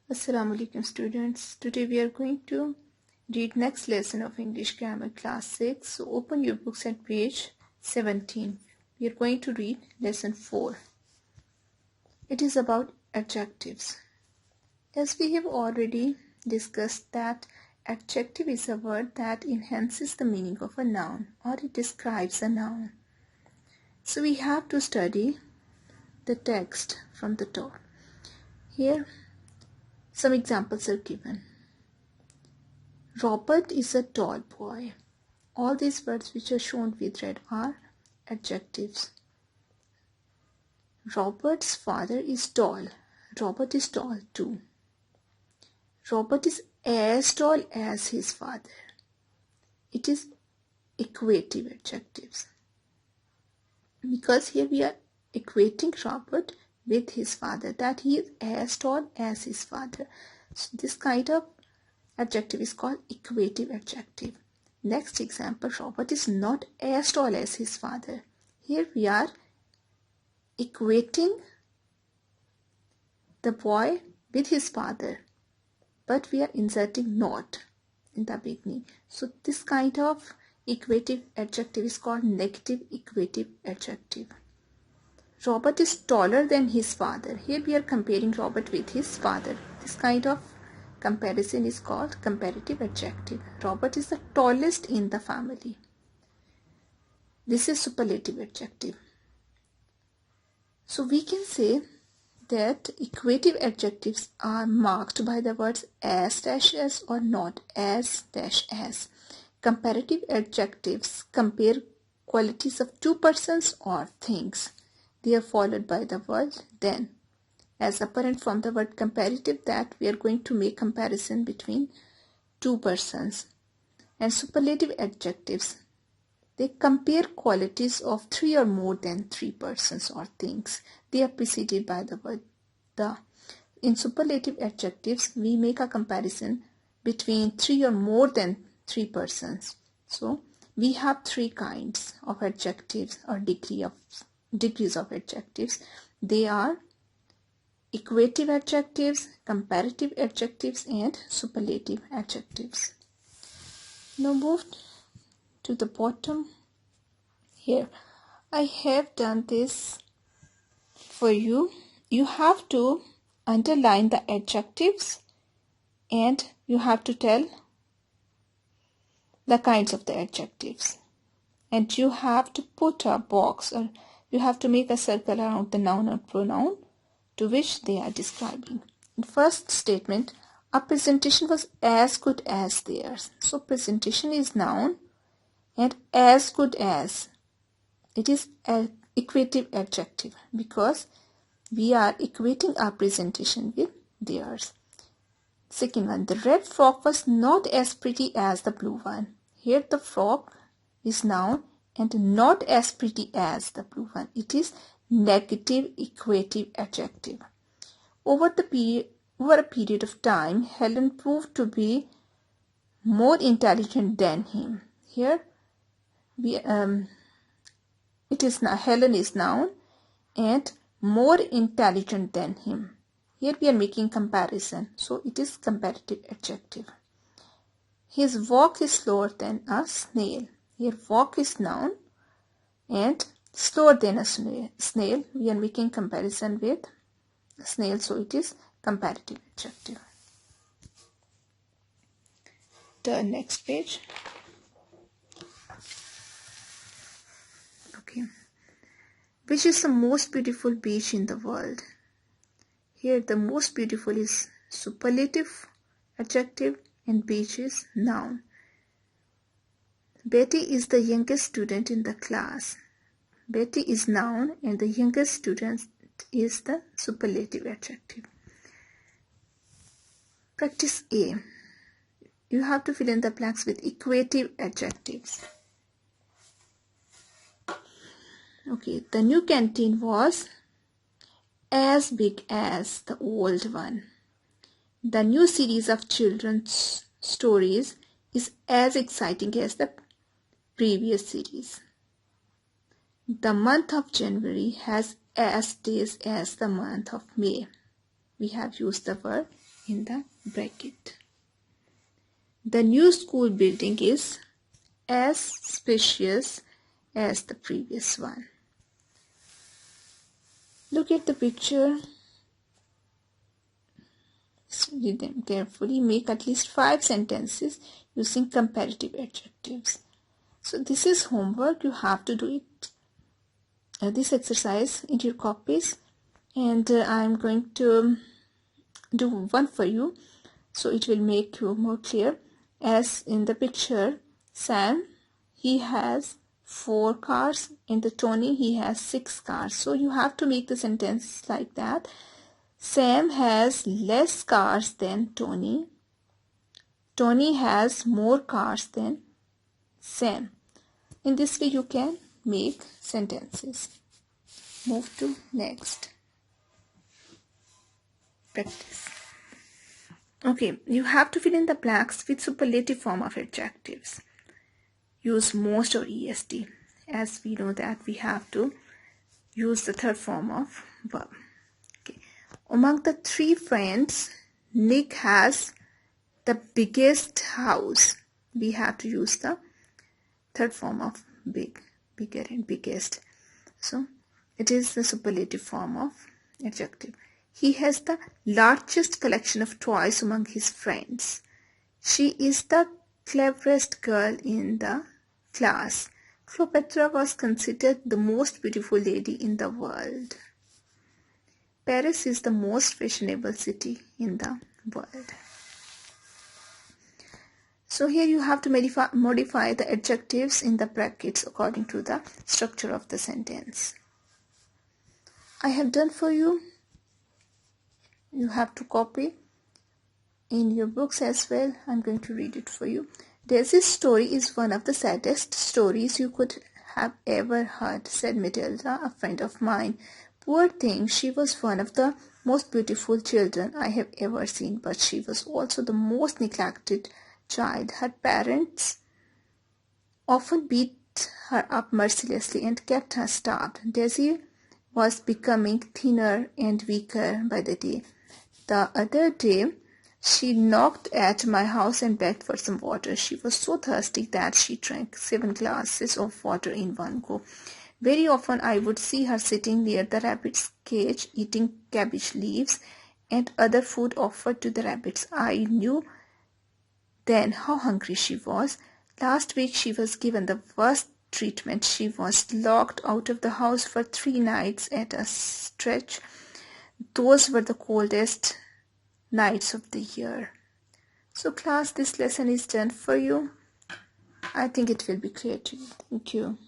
Assalamu alaikum students. Today we are going to read next lesson of English Grammar class 6. So open your books at page 17. We are going to read lesson 4. It is about adjectives. As we have already discussed that adjective is a word that enhances the meaning of a noun or it describes a noun. So we have to study the text from the top. Here some examples are given. Robert is a tall boy. All these words which are shown with red are adjectives. Robert's father is tall. Robert is tall too. Robert is as tall as his father. It is equative adjectives. Because here we are equating Robert with his father, that he is as tall as his father. So this kind of adjective is called equative adjective. Next example, Robert is not as tall as his father. Here we are equating the boy with his father, but we are inserting not in the beginning. So this kind of equative adjective is called negative equative adjective. Robert is taller than his father. Here we are comparing Robert with his father. This kind of comparison is called comparative adjective. Robert is the tallest in the family. This is superlative adjective. So we can say that equative adjectives are marked by the words as-as or not as-as. Comparative adjectives compare qualities of two persons or things. They are followed by the word then. As apparent from the word comparative that we are going to make comparison between two persons. And superlative adjectives, they compare qualities of three or more than three persons or things. They are preceded by the word the. In superlative adjectives, we make a comparison between three or more than three persons. So we have three kinds of adjectives or degrees of adjectives. They are equative adjectives, comparative adjectives, and superlative adjectives. Now move to the bottom. Here I have done this for you. You have to underline the adjectives and you have to tell the kinds of the adjectives. And you have to put a box or you have to make a circle around the noun or pronoun to which they are describing. In first statement, our presentation was as good as theirs. So presentation is noun and as good as, it is an equative adjective because we are equating our presentation with theirs. Second one, the red frog was not as pretty as the blue one. Here the frog is noun and not as pretty as the blue one. It is negative equative adjective. Over a period of time, Helen proved to be more intelligent than him. Here Helen is noun and more intelligent than him. Here we are making comparison, so it is comparative adjective. His walk is slower than a snail. Here walk is noun and slower than a snail. We are making comparison with snail, so it is comparative adjective. The next page. Okay. Which is the most beautiful beach in the world? Here the most beautiful is superlative adjective and beach is noun. Betty is the youngest student in the class. Betty is noun and the youngest student is the superlative adjective. Practice A. You have to fill in the blanks with equative adjectives. Okay, the new canteen was as big as the old one. The new series of children's stories is as exciting as the previous series. The month of January has as days as the month of May. We have used the word in the bracket. The new school building is as spacious as the previous one. Look at the picture. Read them carefully. Make at least 5 sentences using comparative adjectives. So this is homework. You have to do it. This exercise into your copies, and I'm going to do one for you, so it will make you more clear. As in the picture, Sam, he has 4 cars, and the Tony, he has 6 cars. So you have to make the sentence like that. Sam has less cars than Tony. Tony has more cars than Sam. In this way you can make sentences. Move to next. Practice. Okay, you have to fill in the blanks with superlative form of adjectives. Use most or est. As we know that we have to use the third form of verb. Okay. Among the 3 friends, Nick has the biggest house. We have to use the third form of big, bigger and biggest. So it is the superlative form of adjective. He has the largest collection of toys among his friends. She is the cleverest girl in the class. Cleopatra was considered the most beautiful lady in the world. Paris is the most fashionable city in the world. So here you have to modify the adjectives in the brackets according to the structure of the sentence. I have done for you. You have to copy in your books as well. I'm going to read it for you. Daisy's story is one of the saddest stories you could have ever heard, said Matilda, a friend of mine. Poor thing, she was one of the most beautiful children I have ever seen, but she was also the most neglected child. Her parents often beat her up mercilessly and kept her starved. Daisy was becoming thinner and weaker by the day. The other day, she knocked at my house and begged for some water. She was so thirsty that she drank 7 glasses of water in one go. Very often I would see her sitting near the rabbit's cage eating cabbage leaves and other food offered to the rabbits. I knew then how hungry she was. Last week she was given the worst treatment. She was locked out of the house for 3 nights at a stretch. Those were the coldest nights of the year. So class, this lesson is done for you. I think it will be clear to you. Thank you.